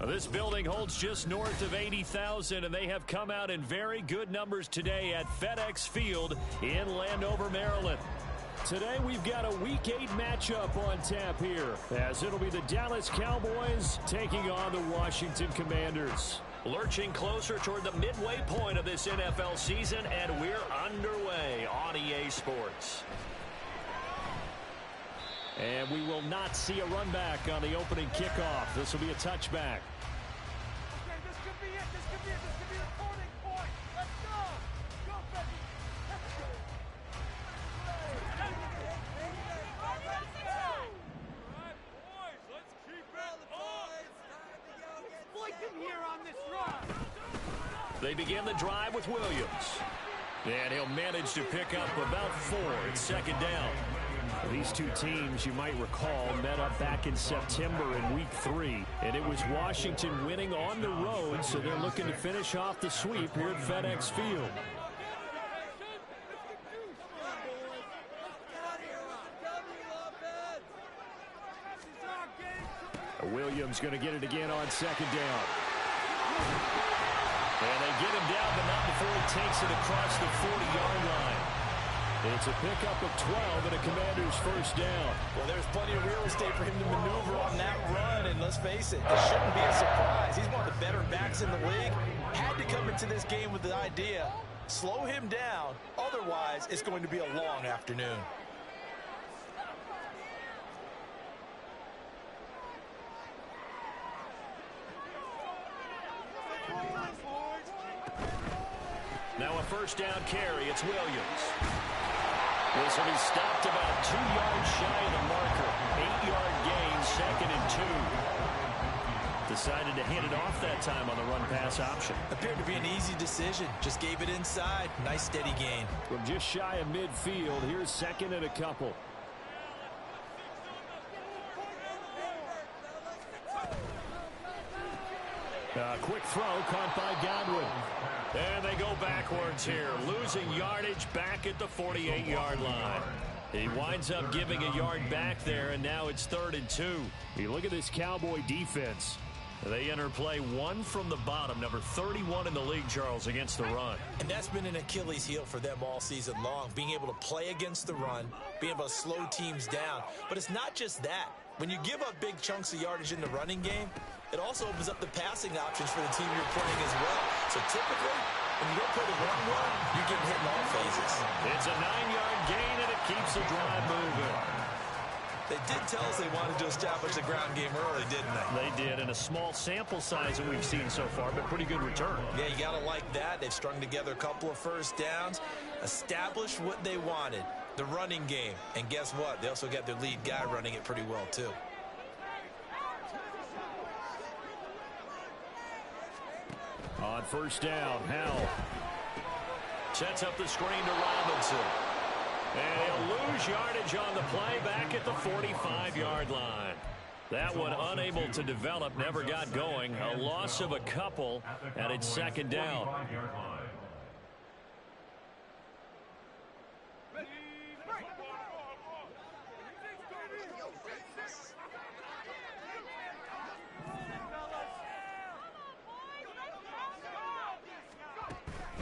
This building holds just north of 80,000, and they have come out in very good numbers today at FedEx Field in Landover, Maryland. Today we've got a Week 8 matchup on tap here, as it'll be the Dallas Cowboys taking on the Washington Commanders. Lurching closer toward the midway point of this NFL season, and we're underway on EA Sports. And we will not see a run back on the opening kickoff. This will be a touchback. Okay, this could be it. This could be it. This could be the turning point. Let's go. Go, baby. Let's go. All right, boys. Let's keep it up. Boy, come here on this run. They begin the drive with Williams. And he'll manage to pick up about 4 at second down. These two teams, you might recall, met up back in September in Week 3, and it was Washington winning on the road, so they're looking to finish off the sweep here at FedEx Field. Williams going to get it again on second down. And they get him down, but not before he takes it across the 40-yard line. It's a pickup of 12 and a Commander's first down. Well, there's plenty of real estate for him to maneuver on that run, and let's face it, this shouldn't be a surprise. He's one of the better backs in the league. Had to come into this game with the idea, slow him down, otherwise it's going to be a long afternoon. Now a first down carry, it's Williams. This will be stopped about 2 yards shy of the marker. 8-yard gain, second and 2. Decided to hand it off that time on the run-pass option. Appeared to be an easy decision. Just gave it inside. Nice steady gain. From just shy of midfield, here's second and a couple. Quick throw caught by Godwin. And they go backwards here, losing yardage back at the 48-yard line. He winds up giving a yard back there, and now it's 3rd and 2. You look at this Cowboy defense. They enter play 1 from the bottom, number 31 in the league, Charles, against the run. And that's been an Achilles heel for them all season long, being able to play against the run, being able to slow teams down. But it's not just that. When you give up big chunks of yardage in the running game, it also opens up the passing options for the team you're playing as well. So typically, when you don't play the run, you're getting hit in all phases. It's a 9-yard gain, and it keeps the drive moving. They did tell us they wanted to establish the ground game early, didn't they? They did, and a small sample size that we've seen so far, but pretty good return. Yeah, you got to like that. They've strung together a couple of first downs, established what they wanted, the running game. And guess what? They also got their lead guy running it pretty well, too. On first down, Howell sets up the screen to Robinson. And he'll lose yardage on the play back at the 45-yard line. That one unable to develop, never got going. A loss of a couple, and it's second down.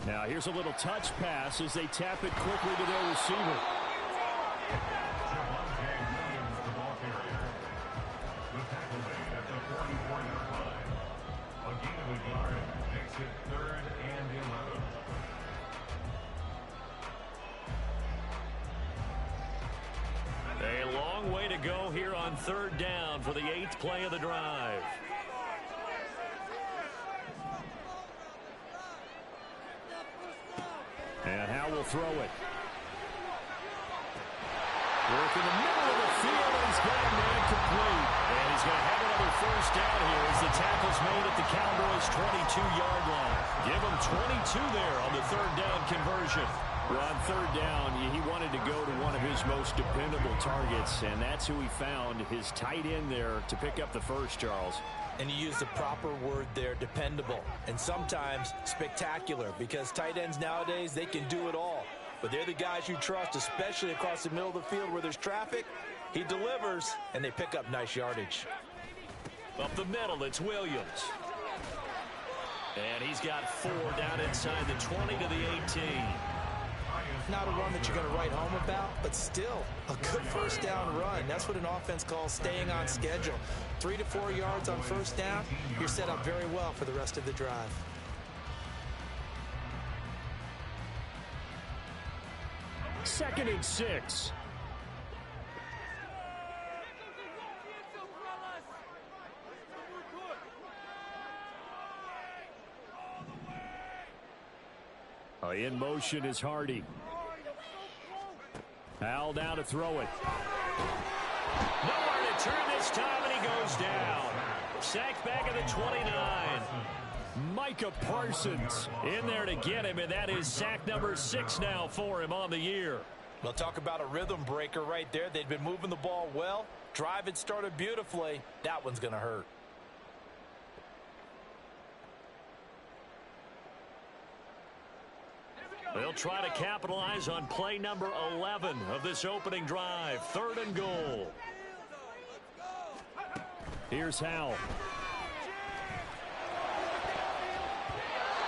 Now here's a little touch pass as they tap it quickly to their receiver. A long way to go here on 3rd down for the 8th play of the drive. And Howell will throw it. Work in the middle of the field, and he's got a man complete. And he's going to have another first down here as the tackle's made at the Cowboys' 22-yard line. Give him 22 there on the 3rd down conversion. Well, on 3rd down, he wanted to go to one of his most dependable targets, and that's who he found, his tight end there, to pick up the first, Charles. And you use the proper word there, dependable, and sometimes spectacular, because tight ends nowadays, they can do it all. But they're the guys you trust, especially across the middle of the field where there's traffic. He delivers, and they pick up nice yardage. Up the middle, it's Williams. And he's got 4 down inside the 20 to the 18. Not a run that you're going to write home about, but still a good first down run. That's what an offense calls staying on schedule. 3 to 4 yards on first down, you're set up very well for the rest of the drive. Second and 6. In motion is Hardy. Al now to throw it. Nowhere to turn this time, and he goes down. Sacked back at the 29. Micah Parsons in there to get him, and that is sack number 6 now for him on the year. Well, talk about a rhythm breaker right there. They'd been moving the ball well. Drive had started beautifully. That one's going to hurt. They'll try to capitalize on play number 11 of this opening drive. 3rd and goal. Here's Howell.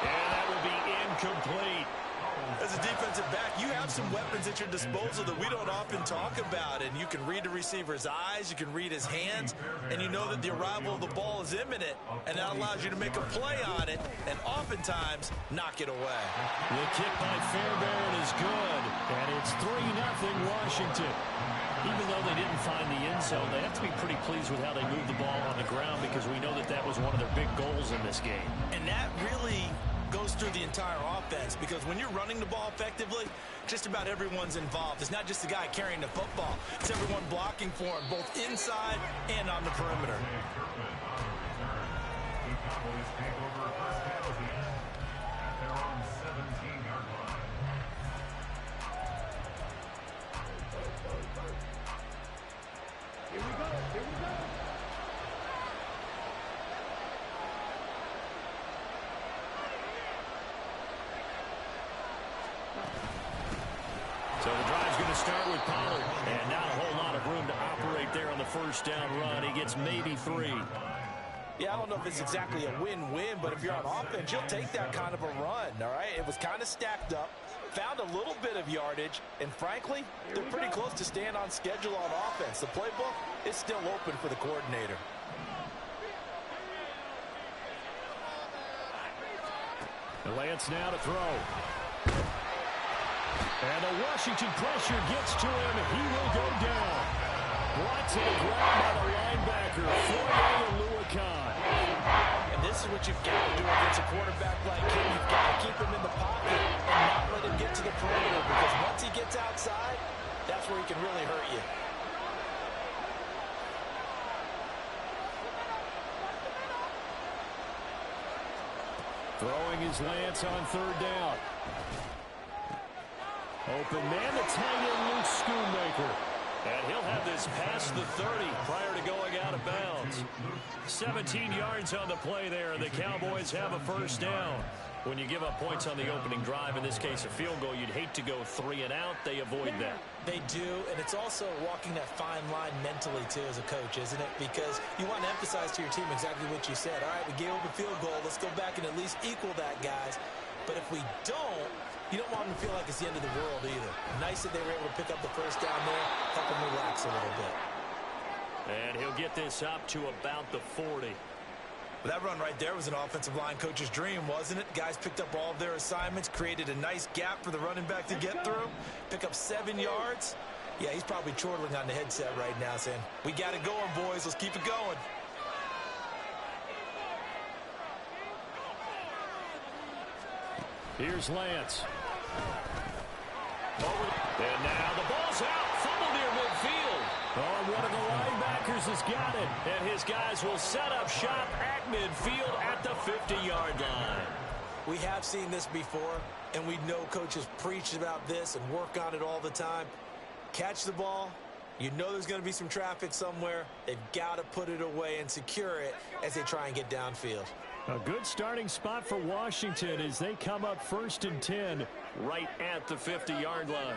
And that will be incomplete. As a defensive back, you have some weapons at your disposal that we don't often talk about. And you can read the receiver's eyes, you can read his hands, and you know that the arrival of the ball is imminent. And that allows you to make a play on it and oftentimes knock it away. The kick by Fairbairn is good. And it's 3-0 Washington. Even though they didn't find the end zone, they have to be pretty pleased with how they moved the ball on the ground, because we know that that was one of their big goals in this game. And that really goes through the entire offense, because when you're running the ball effectively, just about everyone's involved. It's not just the guy carrying the football. It's everyone blocking for him, both inside and on the perimeter. So the drive's going to start with Pollard. And not a whole lot of room to operate there on the first down run. He gets maybe 3. Yeah, I don't know if it's exactly a win-win, but if you're on offense, you'll take that kind of a run, all right? It was kind of stacked up, found a little bit of yardage, and frankly, they're pretty close to staying on schedule on offense. The playbook is still open for the coordinator. Lance now to throw. And the Washington pressure gets to him. He will go down. Brought to the ground by the linebacker, Oluokun. And this is what you've got to do against a quarterback like him. You've got to keep him in the pocket and not let him get to the perimeter, because once he gets outside, that's where he can really hurt you. Throwing his Lance on 3rd down. Open man, the tight end, Luke Schoonmaker. And he'll have this past the 30 prior to going out of bounds. 17 yards on the play there, and the Cowboys have a first down. When you give up points on the opening drive, in this case a field goal, you'd hate to go 3 and out. They avoid that. They do, and it's also walking that fine line mentally, too, as a coach, isn't it? Because you want to emphasize to your team exactly what you said. All right, we gave up a field goal. Let's go back and at least equal that, guys. But if we don't, you don't want them to feel like it's the end of the world either. Nice that they were able to pick up the first down there, help them relax a little bit. And he'll get this up to about the 40. Well, that run right there was an offensive line coach's dream, wasn't it? Guys picked up all of their assignments, created a nice gap for the running back to get through, pick up 7 yards. Yeah, he's probably chortling on the headset right now saying, we got it going, boys. Let's keep it going. Here's Lance. And now the ball's out. Fumble near midfield. Oh, one of the linebackers has got it. And his guys will set up shop at midfield at the 50-yard line. We have seen this before, and we know coaches preach about this and work on it all the time. Catch the ball. You know there's going to be some traffic somewhere. They've got to put it away and secure it as they try and get downfield. A good starting spot for Washington as they come up 1st and 10 right at the 50-yard line.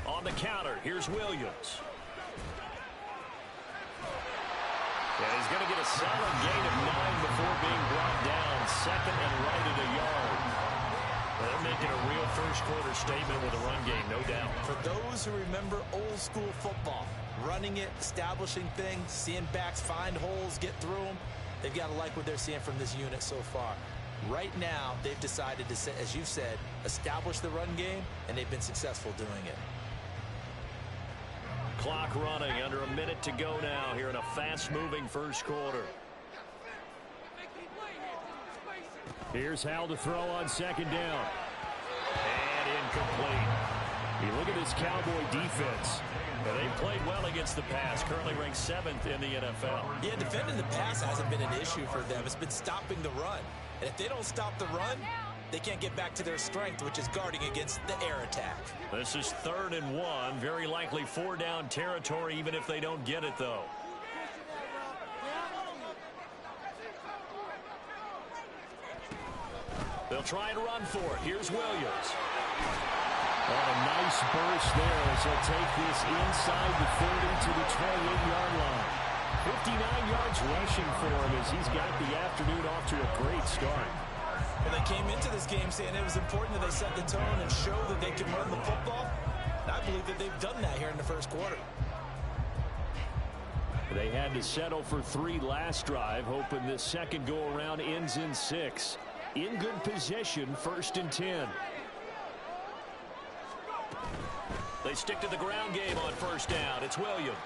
On the counter, here's Williams. And he's going to get a solid gain of 9 before being brought down. Second and right at a yard. They're making a real first-quarter statement with a run game, no doubt. For those who remember old-school football, running it, establishing things, seeing backs find holes, get through them, they've got to like what they're seeing from this unit so far. Right now, they've decided to, as you said, establish the run game, and they've been successful doing it. Clock running, under a minute to go now here in a fast-moving first quarter. Here's Howell to throw on second down. And incomplete. You look at this Cowboy defense. They played well against the pass, currently ranked 7th in the NFL. Yeah, defending the pass hasn't been an issue for them. It's been stopping the run. And if they don't stop the run, they can't get back to their strength, which is guarding against the air attack. This is 3rd and 1. Very likely 4-down territory, even if they don't get it, though. They'll try and run for it. Here's Williams. Oh, a nice burst there as he'll take this inside the 30 to the 28-yard line. 59 yards rushing for him as he's got the afternoon off to a great start. Well, they came into this game saying it was important that they set the tone and show that they can run the football. And I believe that they've done that here in the first quarter. They had to settle for 3 last drive, hoping this second go-around ends in 6. In good position, 1st and 10. They stick to the ground game on 1st down. It's Williams.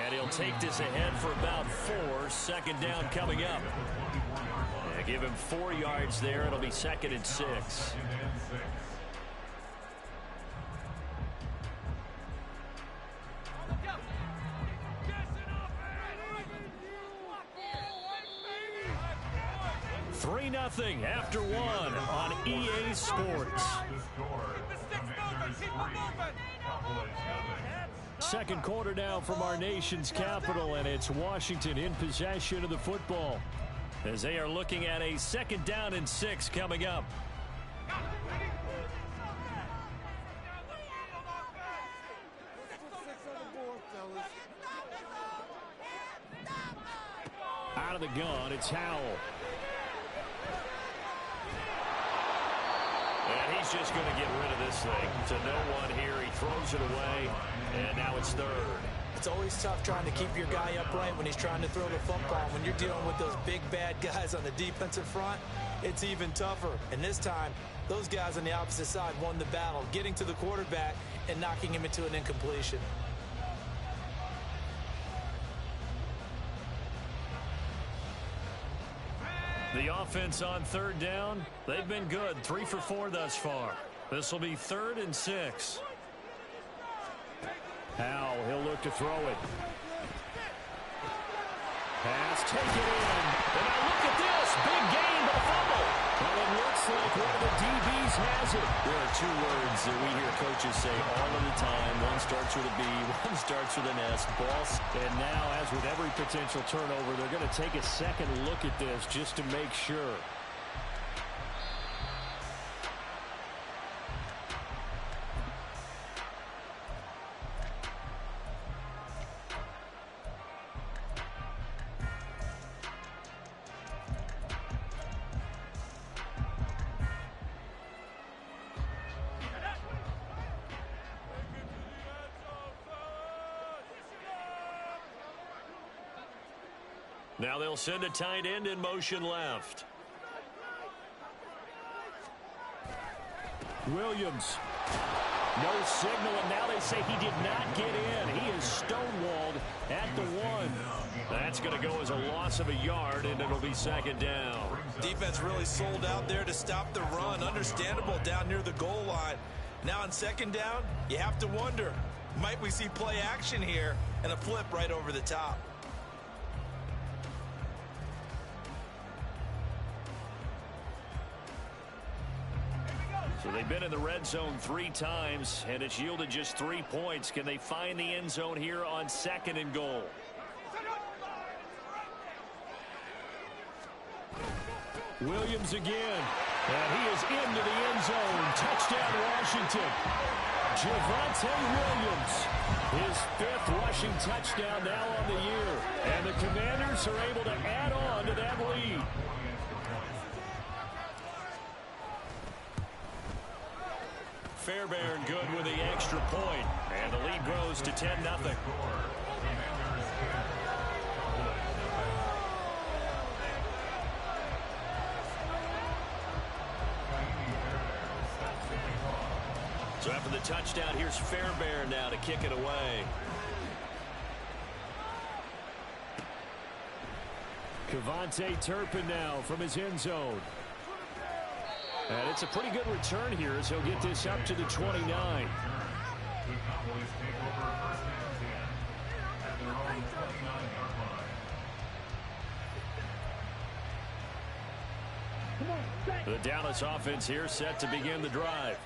And he'll take this ahead for about 4. 2nd down coming up. And give him 4 yards there. It'll be 2nd and 6. Three nothing after 1 on EA Sports. Second quarter now from our nation's capital, and it's Washington in possession of the football as they are looking at a 2nd down and 6 coming up. Out of the gun, it's Howell. And he's just going to get rid of this thing to no one here. He throws it away, and now it's 3rd. It's always tough trying to keep your guy upright when he's trying to throw the football. When you're dealing with those big, bad guys on the defensive front, it's even tougher. And this time, those guys on the opposite side won the battle, getting to the quarterback and knocking him into an incompletion. The offense on 3rd down, they've been good. 3 for 4 thus far. This will be 3rd and 6. Howell, he'll look to throw it. Pass, take it in. And now look at this. Big gain, but a fumble. Well, it looks like one of the DBs has it. There are 2 words that we hear coaches say all of the time. One starts with a B, one starts with an S. Boss. And now, as with every potential turnover, they're going to take a second look at this just to make sure. Now they'll send a tight end in motion left. Williams. No signal, and now they say he did not get in. He is stonewalled at the 1. That's going to go as a loss of a yard, and it'll be 2nd down. Defense really sold out there to stop the run. Understandable down near the goal line. Now on 2nd down, you have to wonder, might we see play action here and a flip right over the top? So they've been in the red zone 3 times, and it's yielded just 3 points. Can they find the end zone here on 2nd and goal? Williams again. And he is into the end zone. Touchdown, Washington. Javonte Williams, his 5th rushing touchdown now on the year. And the Commanders are able to add on to that lead. Fairbairn good with the extra point. And the lead grows to 10-0. So after the touchdown, here's Fairbairn now to kick it away. Kevontae Turpin now from his end zone. And it's a pretty good return here as he'll get this up to the 29. The Dallas offense here set to begin the drive.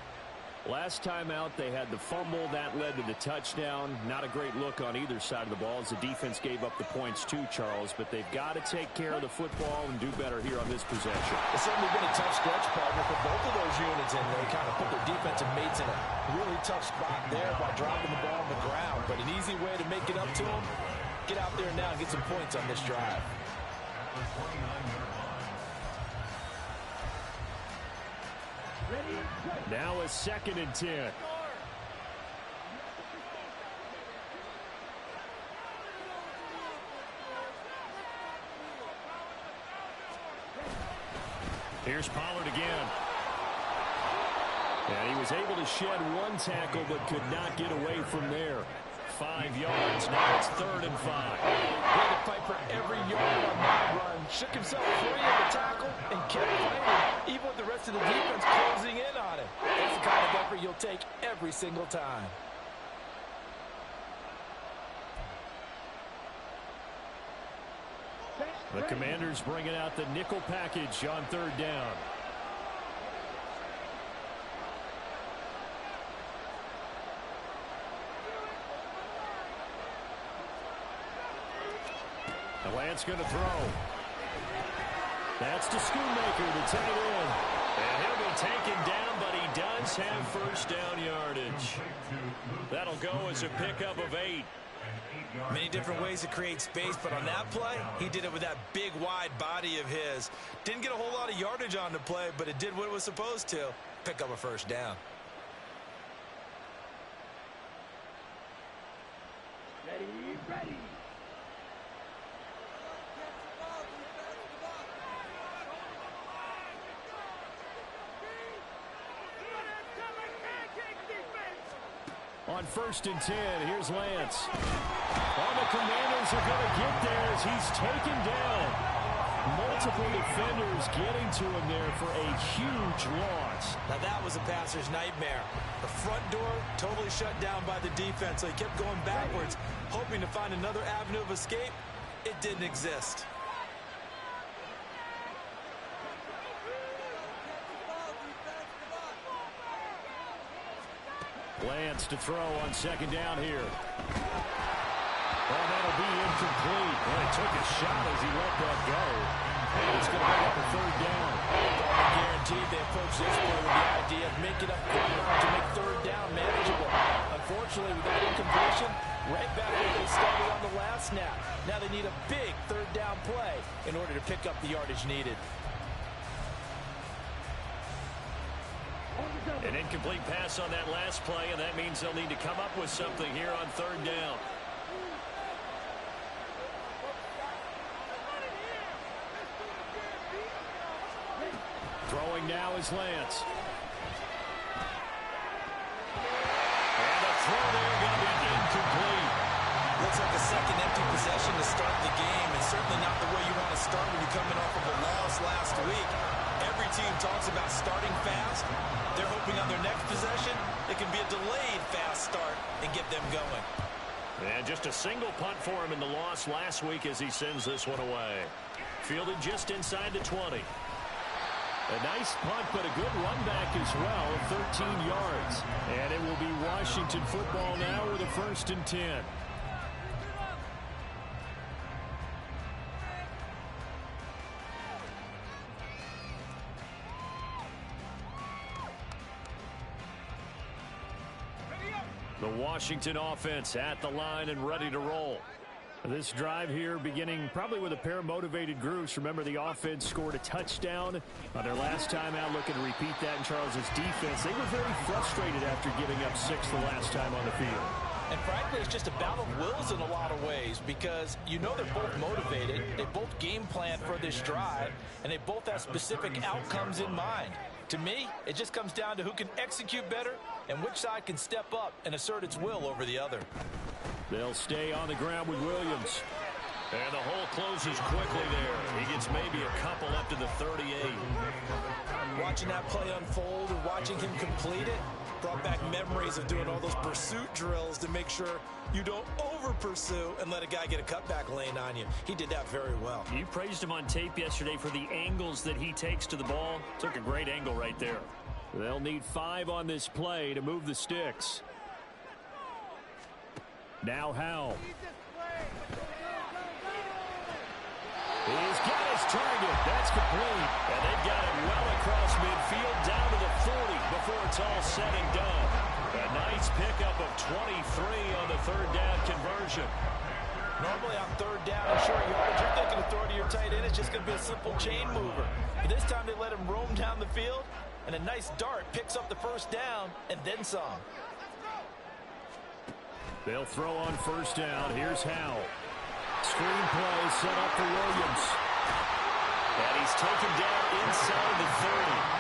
Last time out, they had the fumble. That led to the touchdown. Not a great look on either side of the ball as the defense gave up the points too, Charles. But they've got to take care of the football and do better here on this possession. It's certainly been a tough stretch, partner, for both of those units, and they kind of put their defensive mates in a really tough spot there by dropping the ball on the ground. But an easy way to make it up to them, get out there now and get some points on this drive. Now a 2nd and 10. Here's Pollard again. And he was able to shed one tackle but could not get away from there. 5 yards. Now it's 3rd and 5. Had to fight for every yard on that run. Shook himself free of the tackle and kept fighting, even with the rest of the defense closing in on him. That's the kind of effort you'll take every single time. The Commanders bringing out the nickel package on 3rd down. Lance going to throw. That's to Schoonmaker, the tight end. And he'll be taken down, but he does have 1st down yardage. That'll go as a pickup of 8. Many different ways to create space, but on that play, he did it with that big, wide body of his. Didn't get a whole lot of yardage on the play, but it did what it was supposed to. Pick up a 1st down. Ready. On 1st and 10, here's Lance. The Commanders are going to get there as he's taken down. Multiple defenders getting to him there for a huge loss. Now that was a passer's nightmare. The front door totally shut down by the defense, so he kept going backwards, hoping to find another avenue of escape. It didn't exist. Lance to throw on 2nd down here. That'll be incomplete. Well, he took a shot as he let that go. And it's going to bring up a 3rd down. Guaranteed they approach this play with the idea of making up ground to make 3rd down manageable. Unfortunately, with that incompletion, right back where they started on the last snap. Now they need a big 3rd down play in order to pick up the yardage needed. An incomplete pass on that last play, and that means they'll need to come up with something here on 3rd down. Throwing now is Lance. And the throw there going to be incomplete. Looks like a second empty possession to start the game, and certainly not the way you want to start when you're coming off of a loss last week. Every team talks about starting fast. They're hoping on their next possession, it can be a delayed fast start and get them going. And just a single punt for him in the loss last week as he sends this one away. Fielded just inside the 20. A nice punt, but a good run back as well, 13 yards. And it will be Washington football now with a 1st and 10. The Washington offense at the line and ready to roll. This drive here beginning probably with a pair of motivated groups. Remember, the offense scored a touchdown on their last time out. Looking to repeat that in Charles's defense. They were very frustrated after giving up 6 the last time on the field. And frankly, it's just a battle of wills in a lot of ways because you know they're both motivated. They both game plan for this drive, and they both have specific outcomes in mind. To me, it just comes down to who can execute better and which side can step up and assert its will over the other. They'll stay on the ground with Williams. And the hole closes quickly there. He gets maybe a couple up to the 38. Watching that play unfold and watching him complete it brought back memories of doing all those pursuit drills to make sure you don't over-pursue and let a guy get a cutback lane on you. He did that very well. You praised him on tape yesterday for the angles that he takes to the ball. Took a great angle right there. They'll need 5 on this play to move the sticks. Now Howell. He's got his target. That's complete. And they've got it well across midfield down to the 40 before it's all said and done. A nice pickup of 23 on the third down conversion. Normally on third down and short yardage, you're thinking of throwing to your tight end. It's just going to be a simple chain mover. But this time they let him roam down the field, and a nice dart picks up the first down and then some. They'll throw on first down. Here's Howell. Screen play set up for Williams. And he's taken down inside the 30.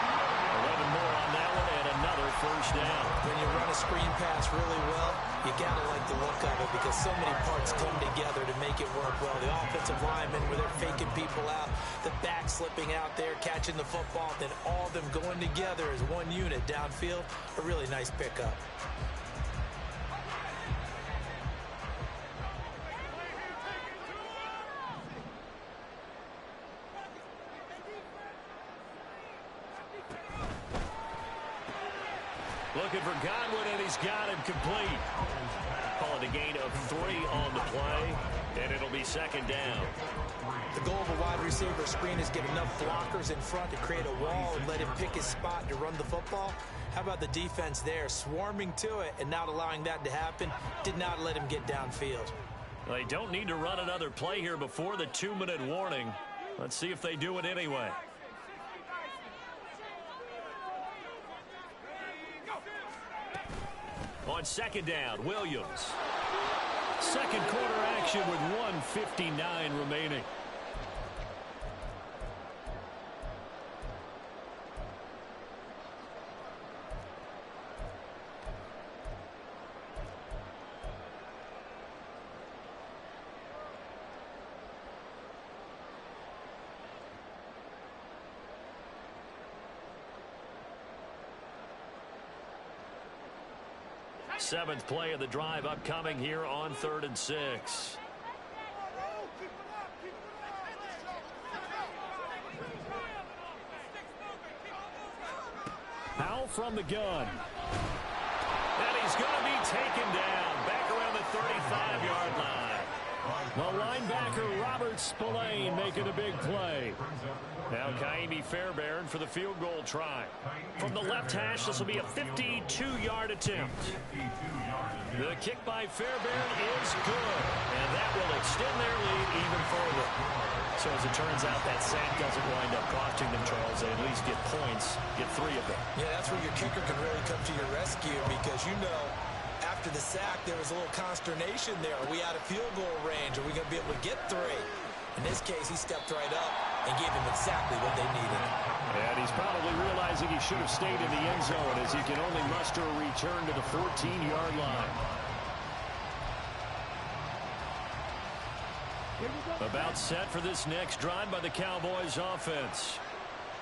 11 more on that one and another first down. When you run a screen pass really well, you got to like the look of it because so many parts come together to make it work well. The offensive linemen where they're faking people out, the back slipping out there, catching the football, then all of them going together as one unit downfield. A really nice pickup. Looking for Godwin, and he's got him complete. Call it a gain of 3 on the play, and it'll be second down. The goal of a wide receiver screen is get enough blockers in front to create a wall and let him pick his spot to run the football. How about the defense there, swarming to it and not allowing that to happen? Did not let him get downfield. They don't need to run another play here before the 2-minute warning. Let's see if they do it anyway. On second down, Williams. Second quarter action with 1:59 remaining. Seventh play of the drive upcoming here on 3rd and 6. Howell from the gun. And he's going to be taken down back around the 35-yard line. The linebacker Robert Spillane making a big play. Now Kaimi Fairbairn for the field goal try. From the left hash, this will be a 52-yard attempt. The kick by Fairbairn is good, and that will extend their lead even further. So as it turns out, that sack doesn't wind up costing them, Charles. They at least get points, get 3 of them. Yeah, that's where your kicker can really come to your rescue because you know after the sack there was a little consternation there. Are we out of field goal range? Are we going to be able to get 3? In this case, he stepped right up and gave them exactly what they needed. And he's probably realizing he should have stayed in the end zone as he can only muster a return to the 14-yard line. About set for this next drive by the Cowboys offense.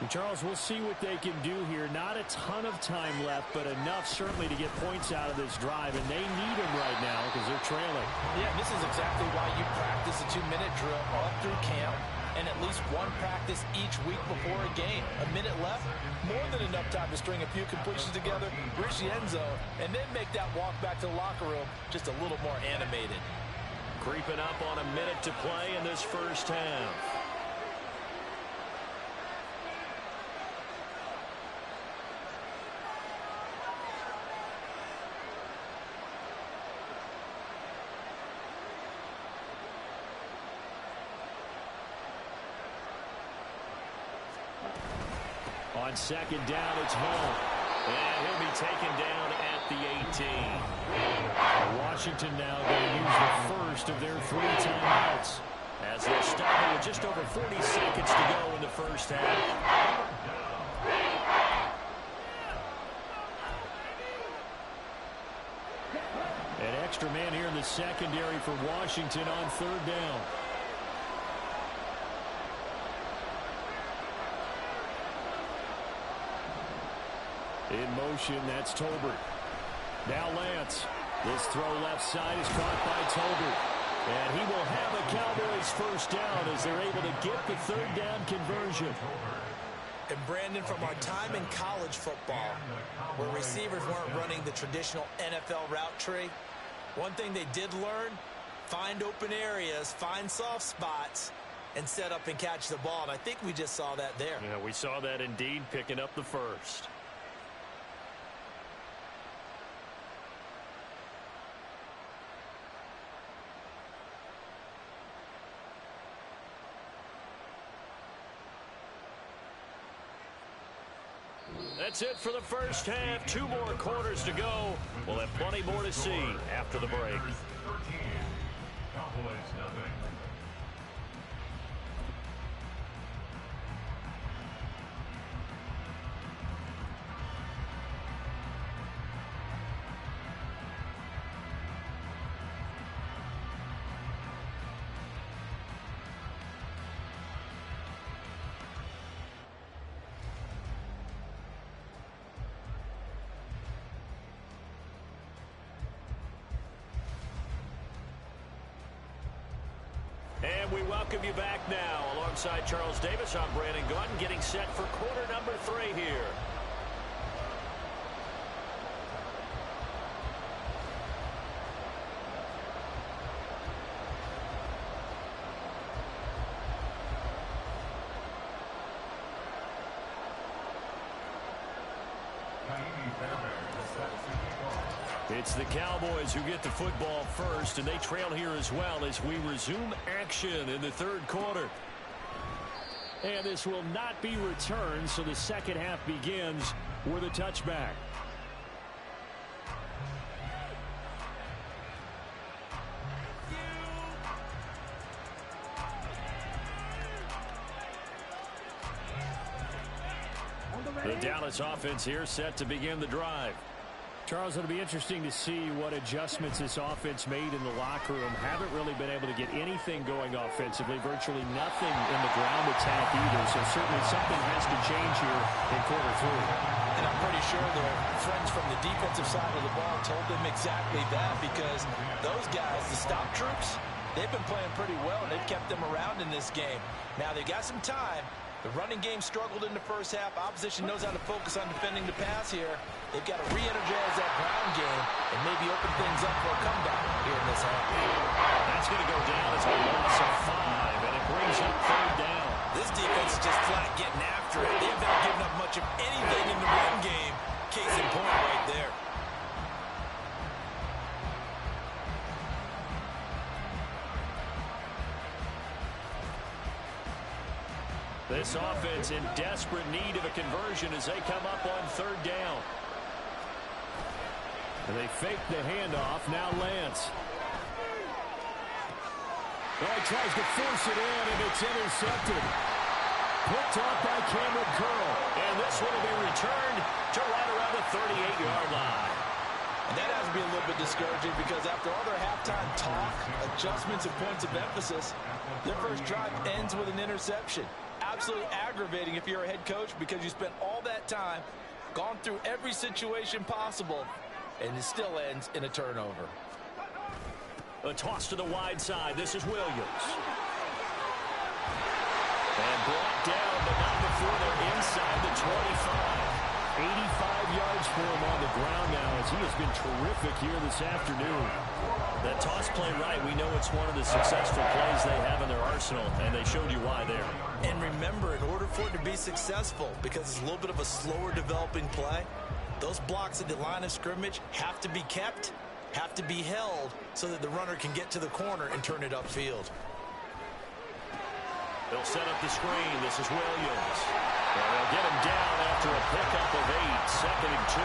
And Charles, we'll see what they can do here. Not a ton of time left, but enough certainly to get points out of this drive, and they need them right now because they're trailing. Yeah, this is exactly why you practice a 2-minute drill all through camp and at least one practice each week before a game. A minute left, more than enough time to string a few completions together, reach the end zone, and then make that walk back to the locker room just a little more animated. Creeping up on a minute to play in this first half. on second down, it's Hull. And he'll be taken down at the 18. Washington now going to use the first of their 3 timeouts, as they'll start with just over 40 seconds to go in the first half. An extra man here in the secondary for Washington on third down. In motion, that's Tolbert. Now Lance. This throw left side is caught by Tolbert. And he will have a Cowboys first down as they're able to get the third down conversion. And Brandon, from our time in college football, where receivers weren't running the traditional NFL route tree, one thing they did learn, find open areas, find soft spots, and set up and catch the ball. And I think we just saw that there. Yeah, we saw that indeed, picking up the first. That's it for the first half. 2 more quarters to go. We'll have plenty more to see after the break. And we welcome you back now. Alongside Charles Davis, I'm Brandon Gaudin, getting set for quarter number 3 here. It's the Cowboys who get the football first, and they trail here as well as we resume action in the third quarter. And this will not be returned, so the second half begins with a touchback. The Dallas offense here set to begin the drive. Charles, it'll be interesting to see what adjustments this offense made in the locker room. Haven't really been able to get anything going offensively, virtually nothing in the ground attack either. So certainly something has to change here in quarter 3. And I'm pretty sure their friends from the defensive side of the ball told them exactly that, because those guys, the stop troops, they've been playing pretty well, and they've kept them around in this game. Now, they've got some time. The running game struggled in the first half. Opposition knows how to focus on defending the pass here. They've got to re-energize that ground game and maybe open things up for a comeback here in this half. That's going to go down as a loss of 5, and it brings up third down. This defense is just flat getting after it. They haven't given up much of anything in the run game. Case in point right there. This offense in desperate need of a conversion as they come up on third down. And they fake the handoff. Now Lance. Well, he tries to force it in, and it's intercepted. Picked off by Cameron Curl. And this one will be returned to right around the 38-yard line. And that has to be a little bit discouraging, because after all their halftime talk, adjustments, and points of emphasis, their first drive ends with an interception. Absolutely aggravating if you're a head coach, because you spent all that time, gone through every situation possible, and it still ends in a turnover. A toss to the wide side. This is Williams. And brought down, but not before they're inside the 25. 85 yards for him on the ground now, as he has been terrific here this afternoon. That toss play right, we know it's one of the successful plays they have in their arsenal, and they showed you why there. And remember, in order for it to be successful, because it's a little bit of a slower developing play, those blocks at the line of scrimmage have to be kept, have to be held, so that the runner can get to the corner and turn it upfield. They'll set up the screen. This is Williams. And they'll get him down after a pickup of 8, 2nd and 2.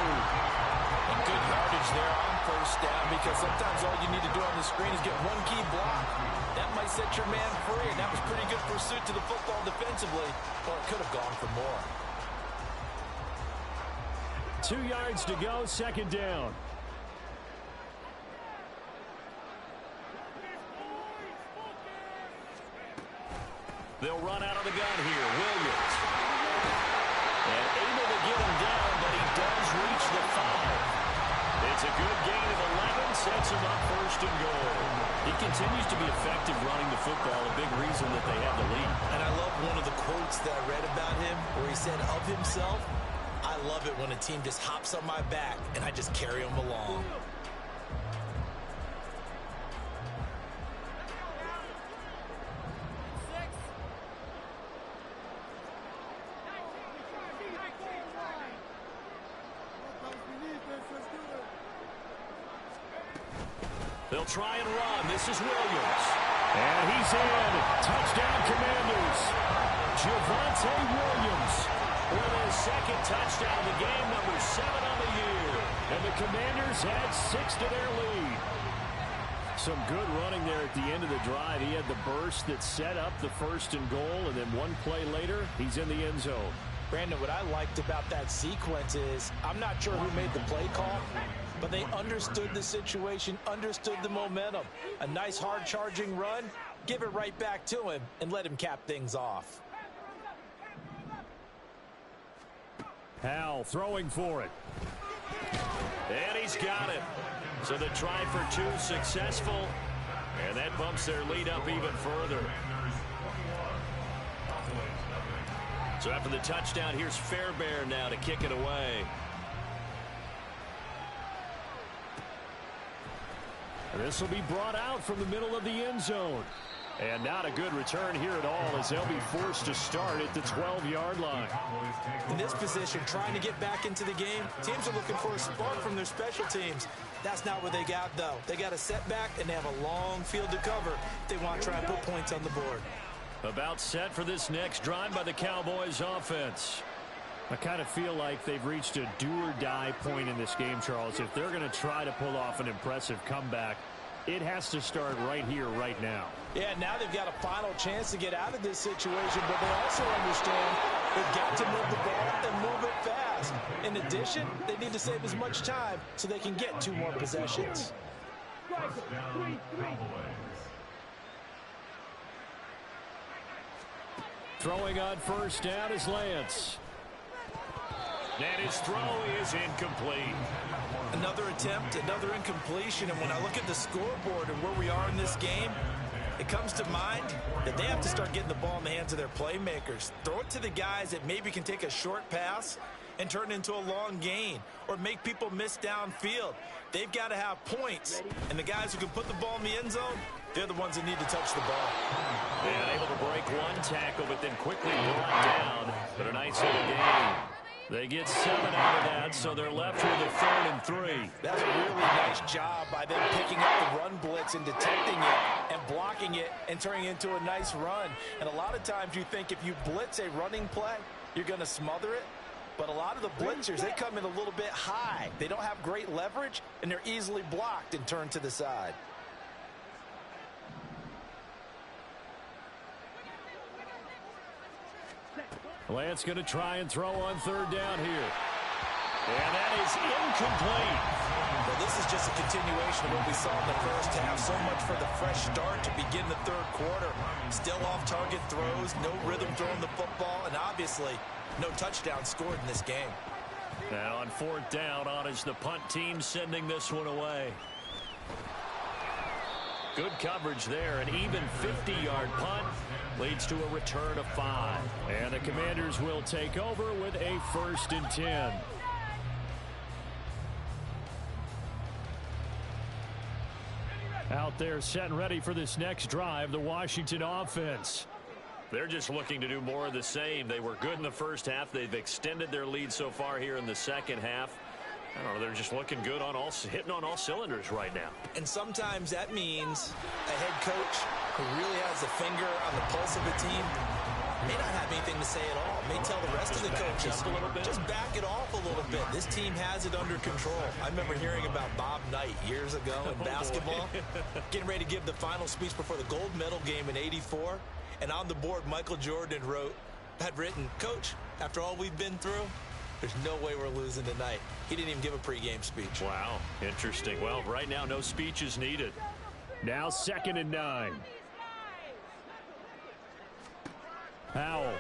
And good yardage there on first down, because sometimes all you need to do on the screen is get one key block. That might set your man free, and that was pretty good pursuit to the football defensively, or it could have gone for more. 2 yards to go, 2nd down. They'll run out of the gun here. Williams. And able to get him down, but he does reach the 5. It's a good gain of 11, sets him up 1st and goal. He continues to be effective running the football, a big reason that they have the lead. And I love one of the quotes that I read about him where he said of himself, "I love it when a team just hops on my back and I just carry them along." They'll try and run. This is Williams. And he's in. Touchdown, Commanders. Javonte Williams with his 2nd touchdown of the game, number 7 on the year. And the Commanders add 6 to their lead. Some good running there at the end of the drive. He had the burst that set up the 1st and goal, and then one play later, he's in the end zone. Brandon, what I liked about that sequence is, I'm not sure who made the play call, but they understood the situation, understood the momentum. A nice hard-charging run, give it right back to him, and let him cap things off. Howell throwing for it. And he's got it. So the try for 2 successful, and that bumps their lead up even further. So after the touchdown, here's Fairbairn now to kick it away. This will be brought out from the middle of the end zone. And not a good return here at all, as they'll be forced to start at the 12-yard line. In this position, trying to get back into the game, teams are looking for a spark from their special teams. That's not what they got, though. They got a setback, and they have a long field to cover if they want to try and put points on the board. About set for this next drive by the Cowboys offense. I kind of feel like they've reached a do-or-die point in this game, Charles. If they're going to try to pull off an impressive comeback, it has to start right here, right now. Yeah, now they've got a final chance to get out of this situation, but they also understand they've got to move the ball and move it fast. In addition, they need to save as much time so they can get 2 more possessions. Throwing on first down is Lance. And his throw is incomplete. Another attempt, another incompletion, and when I look at the scoreboard and where we are in this game, it comes to mind that they have to start getting the ball in the hands of their playmakers. Throw it to the guys that maybe can take a short pass and turn it into a long gain or make people miss downfield. They've got to have points, and the guys who can put the ball in the end zone, they're the ones that need to touch the ball. And able to break one tackle, but then quickly brought down. But a nice little gain. They get 7 out of that, so they're left with a 3rd and 3. That's a really nice job by them picking up the run blitz and detecting it and blocking it and turning it into a nice run. And a lot of times you think if you blitz a running play, you're going to smother it. But a lot of the blitzers, they come in a little bit high. They don't have great leverage, and they're easily blocked and turned to the side. Lance going to try and throw on 3rd down here. And that is incomplete. Well, this is just a continuation of what we saw in the first half. So much for the fresh start to begin the 3rd quarter. Still off-target throws, no rhythm throwing the football, and obviously no touchdown scored in this game. And on 4th down, on is the punt team sending this one away. Good coverage there. An even 50-yard punt leads to a return of 5. And the Commanders will take over with a 1st and 10. Out there set and ready for this next drive, the Washington offense. They're just looking to do more of the same. They were good in the first half. They've extended their lead so far here in the second half. I don't know, they're just looking good on hitting on all cylinders right now. And sometimes that means a head coach who really has a finger on the pulse of a team may not have anything to say at all. May tell the rest of the coaches, just back it off a little bit. This team has it under control. I remember hearing about Bob Knight years ago in basketball, getting ready to give the final speech before the gold medal game in '84. And on the board, Michael Jordan had written, "Coach, after all we've been through, there's no way we're losing tonight." He didn't even give a pregame speech. Wow, interesting. Well, right now, no speech is needed. Now 2nd and 9. Howell.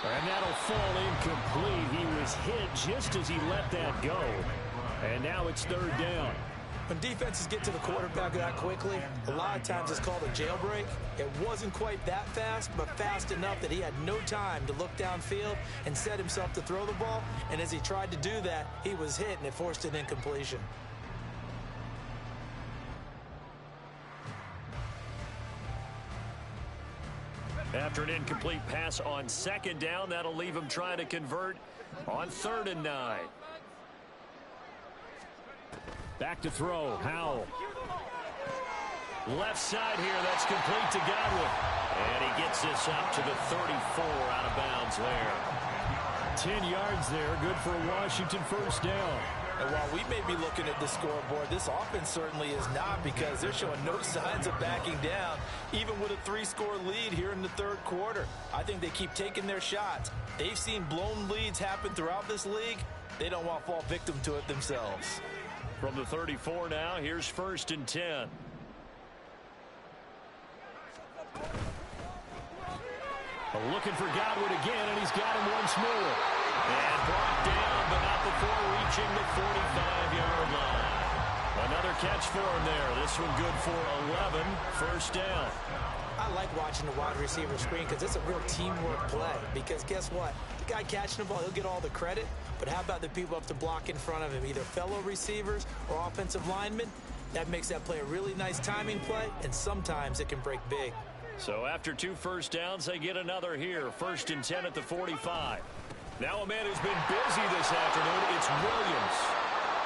And that'll fall incomplete. He was hit just as he let that go. And now it's 3rd down. When defenses get to the quarterback that quickly, a lot of times it's called a jailbreak. It wasn't quite that fast, but fast enough that he had no time to look downfield and set himself to throw the ball. And as he tried to do that, he was hit, and it forced an incompletion. After an incomplete pass on 2nd down, that'll leave him trying to convert on 3rd and 9. Back to throw. Howell. Left side here. That's complete to Godwin. And he gets this up to the 34 out of bounds there. 10 yards there. Good for a Washington 1st down. And while we may be looking at the scoreboard, this offense certainly is not, because they're showing no signs of backing down, even with a 3-score lead here in the 3rd quarter. I think they keep taking their shots. They've seen blown leads happen throughout this league. They don't want to fall victim to it themselves. From the 34 now, here's 1st and 10. Looking for Godwin again, and he's got him once more. And brought down, but not before reaching the 45-yard line. Another catch for him there. This one good for 11. 1st down. I like watching the wide receiver screen because it's a real teamwork play. Because guess what? The guy catching the ball, he'll get all the credit. But how about the people up to block in front of him, either fellow receivers or offensive linemen? That makes that play a really nice timing play, and sometimes it can break big. So after 2 first downs, they get another here. 1st and 10 at the 45. Now a man who's been busy this afternoon, it's Williams.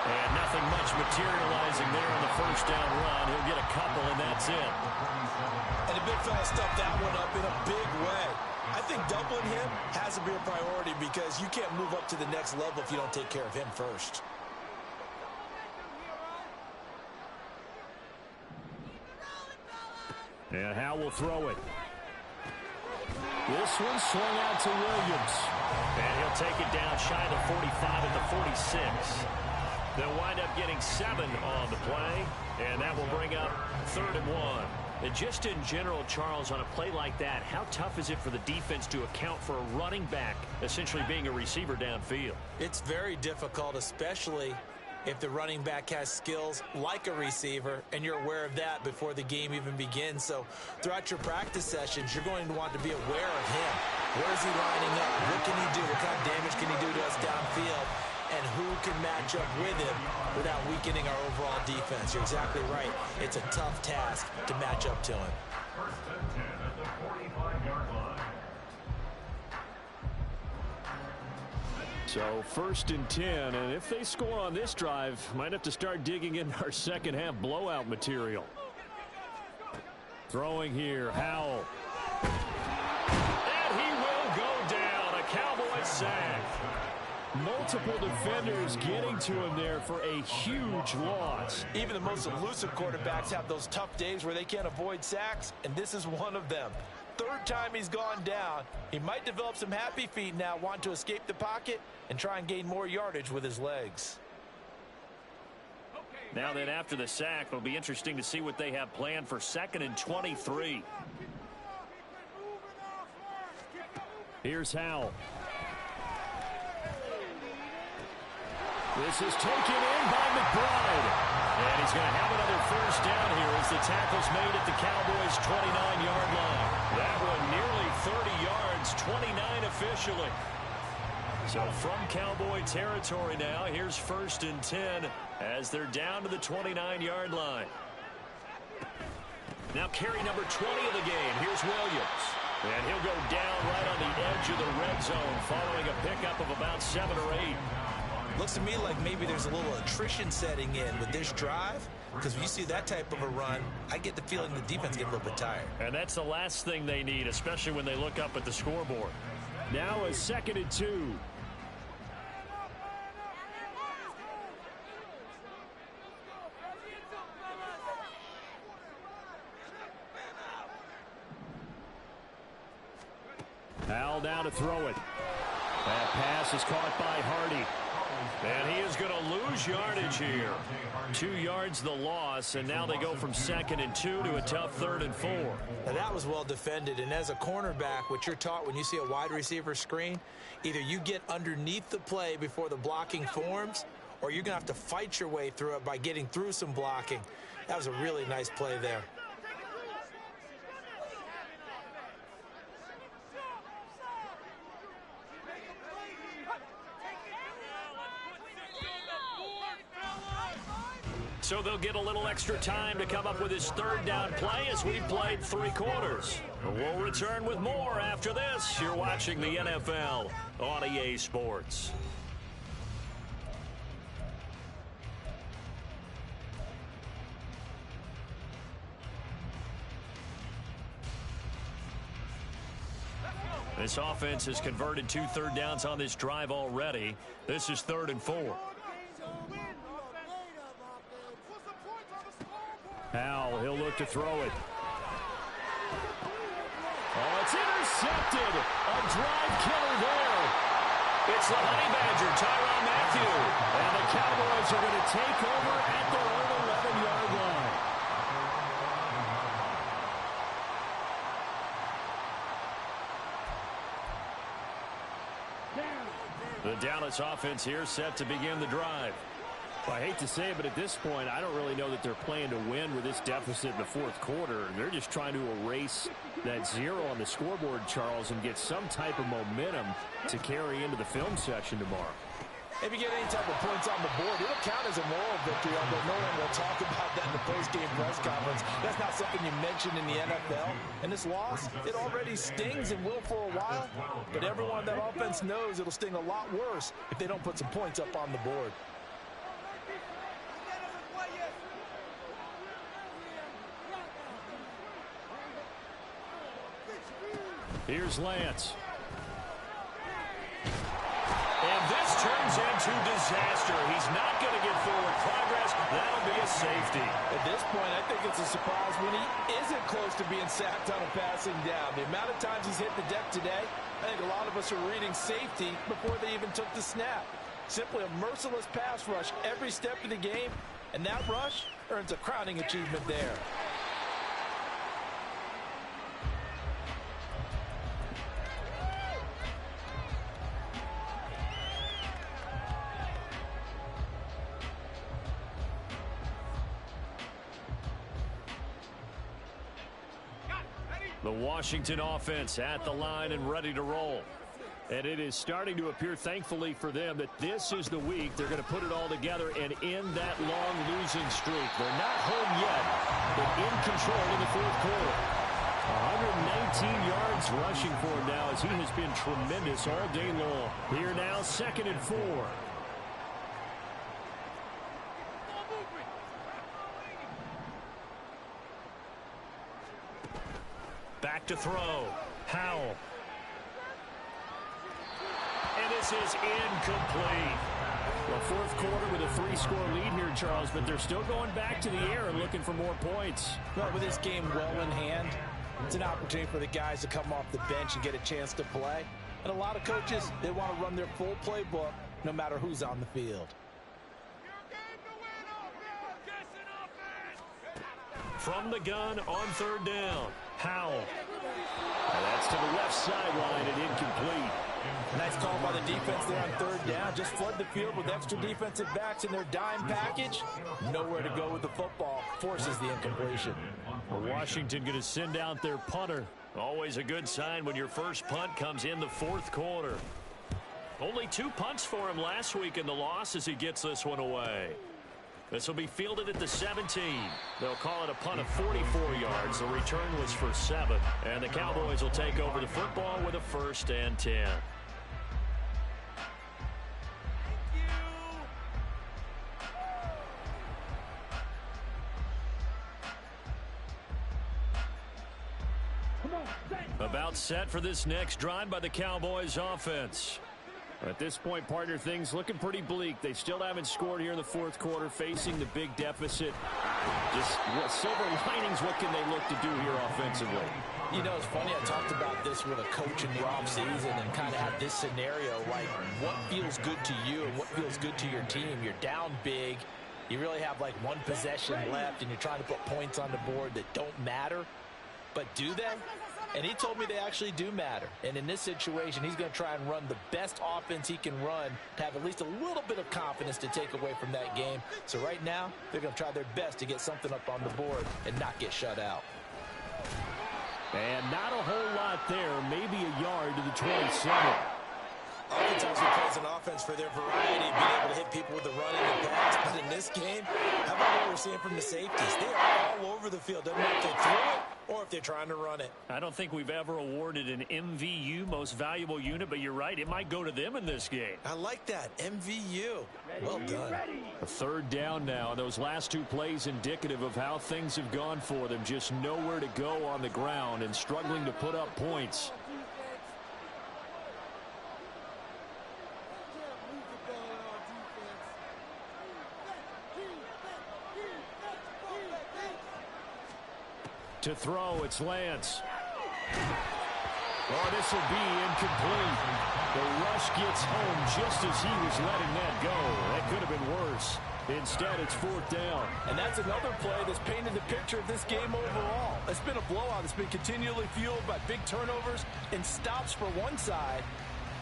And nothing much materializing there on the 1st down run. He'll get a couple, and that's it. And the big fella stuffed that one up in a big way. I think doubling him has to be a priority, because you can't move up to the next level if you don't take care of him first. And Howell will throw it. This one swung out to Williams. And he'll take it down shy of the 45 at the 46. They'll wind up getting 7 on the play. And that will bring up 3rd and 1. And just in general, Charles, on a play like that, how tough is it for the defense to account for a running back essentially being a receiver downfield? It's very difficult, especially if the running back has skills like a receiver, and you're aware of that before the game even begins. So throughout your practice sessions, you're going to want to be aware of him. Where is he lining up? What can he do? What kind of damage can he do to us downfield? And who can match up with him without weakening our overall defense? You're exactly right. It's a tough task to match up to him. So 1st and 10, and if they score on this drive, might have to start digging in our second half blowout material. Throwing here, Howell. And he will go down. A Cowboy sack. Multiple defenders getting to him there for a huge loss. Even the most elusive quarterbacks have those tough days where they can't avoid sacks, and this is one of them. 3rd time he's gone down. He might develop some happy feet now, want to escape the pocket and try and gain more yardage with his legs. Now then, after the sack, it'll be interesting to see what they have planned for 2nd and 23. Here's Howell. This is taken in by McBride. And he's going to have another 1st down here as the tackle's made at the Cowboys' 29-yard line. That one nearly 30 yards, 29 officially. So from Cowboy territory now, here's 1st and 10 as they're down to the 29-yard line. Now carry number 20 of the game. Here's Williams. And he'll go down right on the edge of the red zone following a pickup of about 7 or 8. Looks to me like maybe there's a little attrition setting in with this drive. because when you see that type of a run, I get the feeling the defense gets a little bit tired. And that's the last thing they need, especially when they look up at the scoreboard. Now a 2nd and 2. Howell down to throw it. That pass is caught by Hardy. And he is going to lose yardage here. 2 yards the loss, and now they go from 2nd and 2 to a tough 3rd and 4. Now that was well defended, and as a cornerback, what you're taught when you see a wide receiver screen, either you get underneath the play before the blocking forms, or you're going to have to fight your way through it by getting through some blocking. That was a really nice play there. So they'll get a little extra time to come up with his 3rd down play as we played 3 quarters. We'll return with more after this. You're watching the NFL on EA Sports. This offense has converted 2 third downs on this drive already. This is 3rd and 4. Howell, he'll look to throw it. Oh, it's intercepted. A drive killer there. It's the Honey Badger, Tyrann Mathieu. And the Cowboys are going to take over at their own 11-yard line. The Dallas offense here set to begin the drive. Well, I hate to say it, but at this point, I don't really know that they're playing to win with this deficit in the 4th quarter. They're just trying to erase that 0 on the scoreboard, Charles, and get some type of momentum to carry into the film section tomorrow. If you get any type of points on the board, it'll count as a moral victory, although no one will talk about that in the post-game press conference. That's not something you mentioned in the NFL. And this loss, it already stings and will for a while, but everyone on that offense knows it'll sting a lot worse if they don't put some points up on the board. Here's Lance. And this turns into disaster. He's not going to get forward progress. That'll be a safety. At this point, I think it's a surprise when he isn't close to being sacked on a passing down. The amount of times he's hit the deck today, I think a lot of us are reading safety before they even took the snap. Simply a merciless pass rush every step of the game, and that rush earns a crowning achievement there. The Washington offense at the line and ready to roll. And it is starting to appear, thankfully for them, that this is the week they're going to put it all together and end that long losing streak. They're not home yet, but in control in the 4th quarter. 119 yards rushing for him now as he has been tremendous all day long. Here now, 2nd and 4. Back to throw. Howell. And this is incomplete. Well, 4th quarter with a 3-score lead here, Charles, but they're still going back to the air and looking for more points. Well, with this game well in hand, it's an opportunity for the guys to come off the bench and get a chance to play. And a lot of coaches, they want to run their full playbook no matter who's on the field. From the gun on 3rd down. Howell. And that's to the left sideline and incomplete. Nice call by the defense there on 3rd down. Just flood the field with extra defensive backs in their dime package. Nowhere to go with the football. Forces the incompletion. Washington going to send out their punter. Always a good sign when your first punt comes in the 4th quarter. Only 2 punts for him last week in the loss as he gets this one away. This will be fielded at the 17. They'll call it a punt of 44 yards. The return was for 7. And the Cowboys will take over the football with a 1st and 10. set for this next drive by the Cowboys offense. At this point, partner, things looking pretty bleak. They still haven't scored here in the fourth quarter, facing the big deficit. Just what silver linings, what can they look to do here offensively? You know, it's funny, I talked about this with a coach in the offseason and kind of had this scenario, like what feels good to you and what feels good to your team. You're down big. You really have like one possession left, and you're trying to put points on the board that don't matter. But do they? And he told me they actually do matter. And in this situation, he's going to try and run the best offense he can run to have at least a little bit of confidence to take away from that game. So right now, they're going to try their best to get something up on the board and not get shut out. And not a whole lot there, maybe a yard to the 27. Oftentimes we praise an offense for their variety, being able to hit people with the run and the pass. But in this game, how about what we're seeing from the safeties? They are all over the field. Doesn't matter if they throw it or if they're trying to run it. I don't think we've ever awarded an MVU, most valuable unit, but you're right. It might go to them in this game. I like that. MVU. Well done. A third down now. Those last two plays indicative of how things have gone for them. Just nowhere to go on the ground and struggling to put up points. To throw, it's Lance. Oh, this will be incomplete. The rush gets home just as he was letting that go. That could have been worse. Instead, it's fourth down. And that's another play that's painted the picture of this game overall. It's been a blowout. It's been continually fueled by big turnovers and stops for one side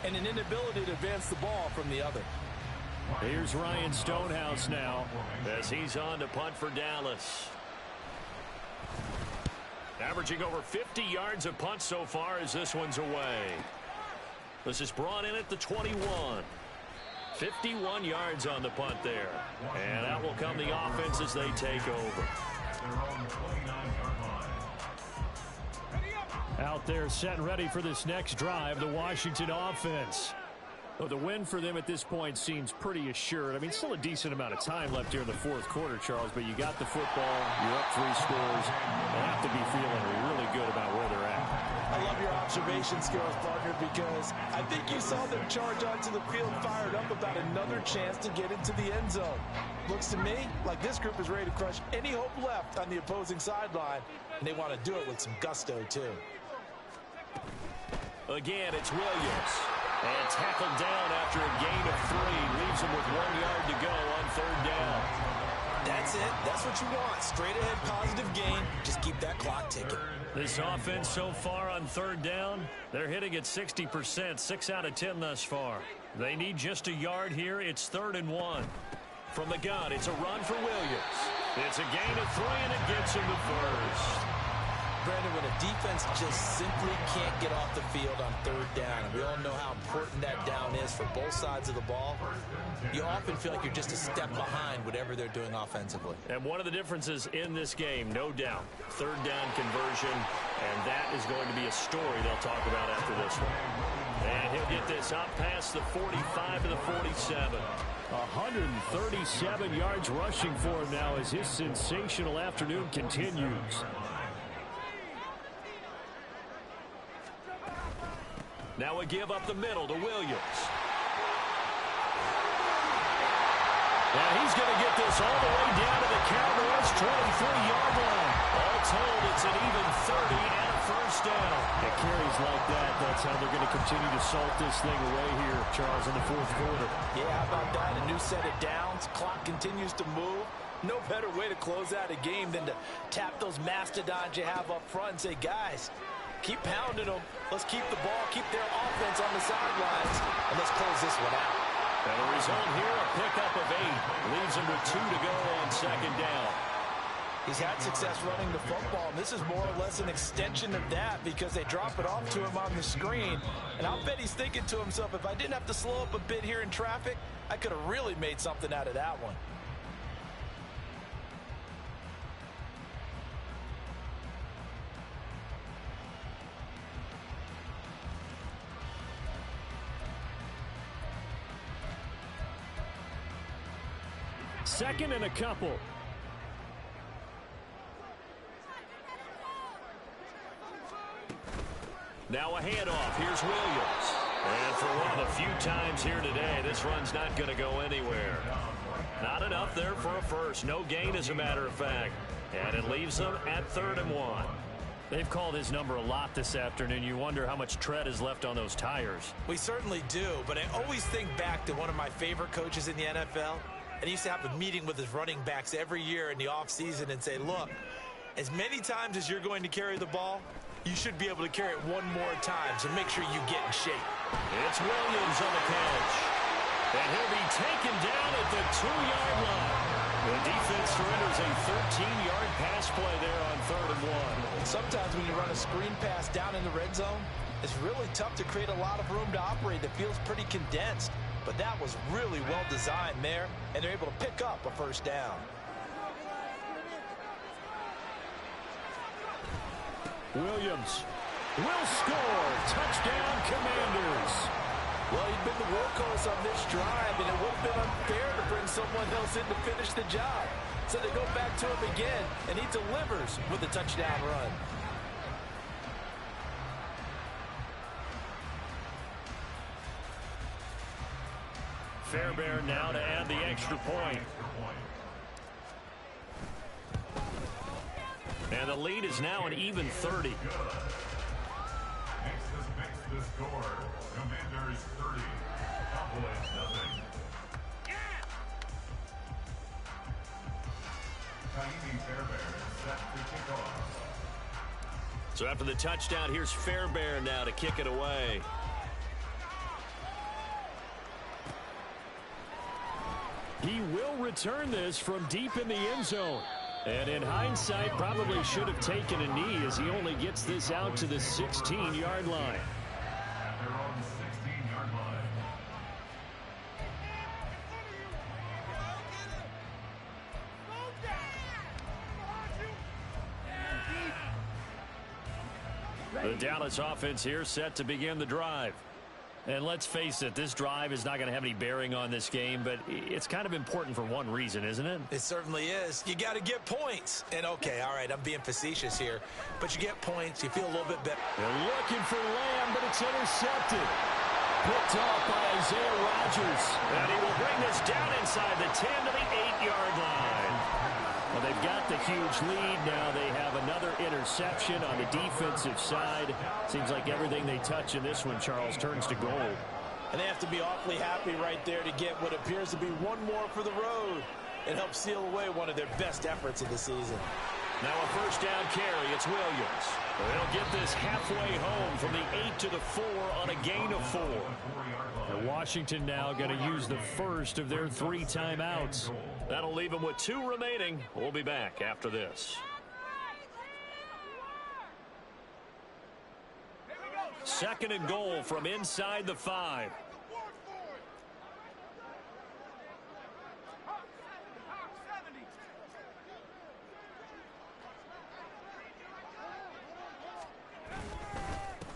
and an inability to advance the ball from the other. Here's Ryan Stonehouse now as he's on to punt for Dallas. Averaging over 50 yards a punt so far as this one's away. This is brought in at the 21. 51 yards on the punt there. And that will come the offense as they take over. Out there set and ready for this next drive, the Washington offense. Well, the win for them at this point seems pretty assured. I mean, still a decent amount of time left here in the fourth quarter, Charles, but you got the football, you're up 3 scores. They have to be feeling really good about where they're at. I love your observation skills, partner, because I think you saw them charge onto the field fired up about another chance to get into the end zone. Looks to me like this group is ready to crush any hope left on the opposing sideline, and they want to do it with some gusto, too. Again, it's Williams. And tackled down after a gain of 3. Leaves him with 1 yard to go on third down. That's it. That's what you want. Straight ahead positive gain. Just keep that clock ticking. This offense so far on third down, they're hitting at 60%, 6 out of 10 thus far. They need just a yard here. It's 3rd and 1. From the gun, it's a run for Williams. It's a gain of 3, and it gets him to first. Brandon, when a defense just simply can't get off the field on third down, and we all know how important that down is for both sides of the ball, you often feel like you're just a step behind whatever they're doing offensively. And one of the differences in this game, no doubt, third down conversion, and that is going to be a story they'll talk about after this one. And he'll get this up past the 45 to the 47. 137 yards rushing for him now as his sensational afternoon continues. Now a give up the middle to Williams. And he's going to get this all the way down to the Cowboys' 23-yard line. All told, it's an even 30 and a first down. It carries like that. That's how they're going to continue to salt this thing away here, Charles, in the fourth quarter. Yeah, how about that? A new set of downs. Clock continues to move. No better way to close out a game than to tap those mastodons you have up front and say, guys, keep pounding them. Let's keep the ball, keep their offense on the sidelines, and let's close this one out. And the result here, a pickup of 8. Leaves him with 2 to go on second down. He's had success running the football, and this is more or less an extension of that because they drop it off to him on the screen. And I'll bet he's thinking to himself, if I didn't have to slow up a bit here in traffic, I could have really made something out of that one. Second and a couple. Now a handoff. Here's Williams. And for one of the few times here today, this run's not going to go anywhere. Not enough there for a first. No gain, as a matter of fact. And it leaves them at 3rd and 1. They've called his number a lot this afternoon. You wonder how much tread is left on those tires. We certainly do, but I always think back to one of my favorite coaches in the NFL. And he used to have a meeting with his running backs every year in the offseason and say, look, as many times as you're going to carry the ball, you should be able to carry it one more time, so make sure you get in shape. It's Williams on the catch. And he'll be taken down at the 2-yard line. The defense surrenders a 13-yard pass play there on 3rd and 1. Sometimes when you run a screen pass down in the red zone, it's really tough to create a lot of room to operate that feels pretty condensed. But that was really well designed there, and they're able to pick up a first down. Williams will score. Touchdown, Commanders. Well, he'd been the workhorse on this drive, and it would have been unfair to bring someone else in to finish the job. So they go back to him again, and he delivers with a touchdown run. Fairbairn now to add the extra point. And the lead is now an even 30. Makes the score. Commanders 30. Cowboys nothing. Tahiti Fairbairn set to kick off. So after the touchdown, here's Fairbairn now to kick it away. He will return this from deep in the end zone. And in hindsight, probably should have taken a knee as he only gets this out to the 16-yard line. At their own 16-yard line. The Dallas offense here set to begin the drive. And let's face it, this drive is not going to have any bearing on this game, but it's kind of important for one reason, isn't it? It certainly is. You got to get points. And, okay, all right, I'm being facetious here, but you get points, you feel a little bit better. They're looking for Lamb, but it's intercepted. Picked off by Isaiah Rodgers. And he will bring this down inside the 10 to the 8-yard line. Well, they've got the huge lead. Now they have another interception on the defensive side. Seems like everything they touch in this one, Charles, turns to gold. And they have to be awfully happy right there to get what appears to be one more for the road. It helps seal away one of their best efforts of the season. Now a first down carry. It's Williams. They'll get this halfway home from the 8 to the 4 on a gain of 4. And Washington now going to use the first of their 3 timeouts. That'll leave them with 2 remaining. We'll be back after this. Second and goal from inside the 5.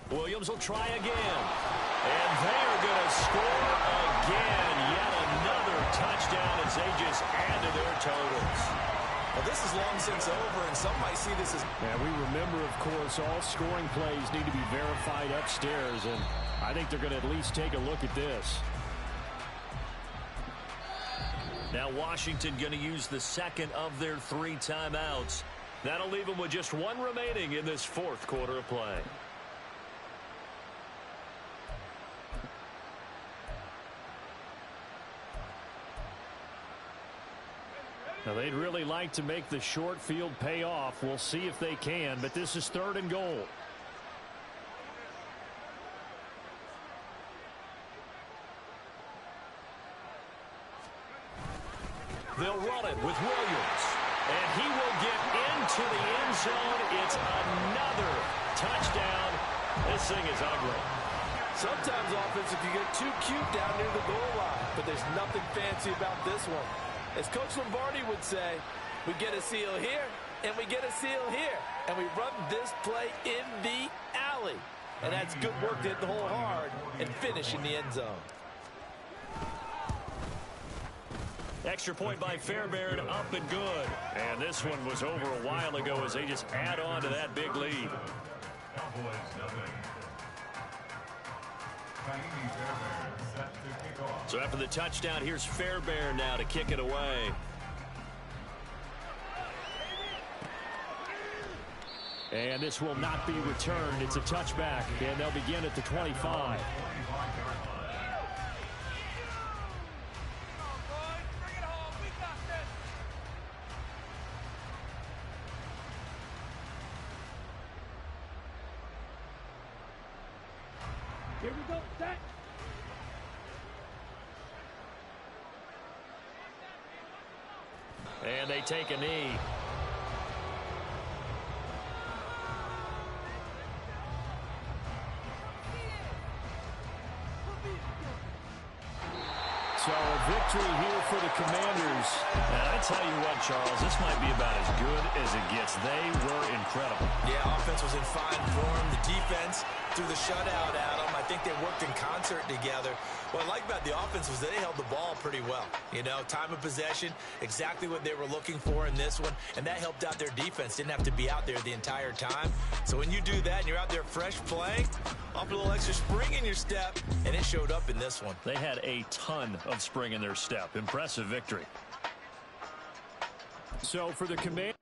Williams will try again. And they are going to score again. Yet another touchdown as they just add to their totals. Well, this is long since over, and some might see this as... Yeah, we remember, of course, all scoring plays need to be verified upstairs, and I think they're going to at least take a look at this. Now Washington going to use the second of their 3 timeouts. That'll leave them with just 1 remaining in this 4th quarter of play. Now, they'd really like to make the short field pay off. We'll see if they can, but this is 3rd and goal. They'll run it with Williams. And he will get into the end zone. It's another touchdown. This thing is ugly. Sometimes offense, if you get too cute down near the goal line, but there's nothing fancy about this one. As Coach Lombardi would say, we get a seal here, and we get a seal here, and we run this play in the alley. And that's good work to hit the hole hard and finish in the end zone. Extra point by Fairbairn, up and good. And this one was over a while ago as they just add on to that big lead. Cowboys nothing. Fairbairn set to kick off. So after the touchdown, here's Fairbairn now to kick it away. And this will not be returned. It's a touchback, and they'll begin at the 25. Here we go, set. And they take a knee. So a victory here for the Commanders. And I tell you what, Charles, this might be about as good as it gets. They were incredible. Yeah, offense was in fine form. The defense threw the shutout at them. I think they worked in concert together. What I like about the offense was they held the ball pretty well. You know, time of possession, exactly what they were looking for in this one, and that helped out their defense. Didn't have to be out there the entire time. So when you do that and you're out there fresh playing, off a little extra spring in your step, and it showed up in this one. They had a ton of spring in their step. Impressive victory. So for the Commanders.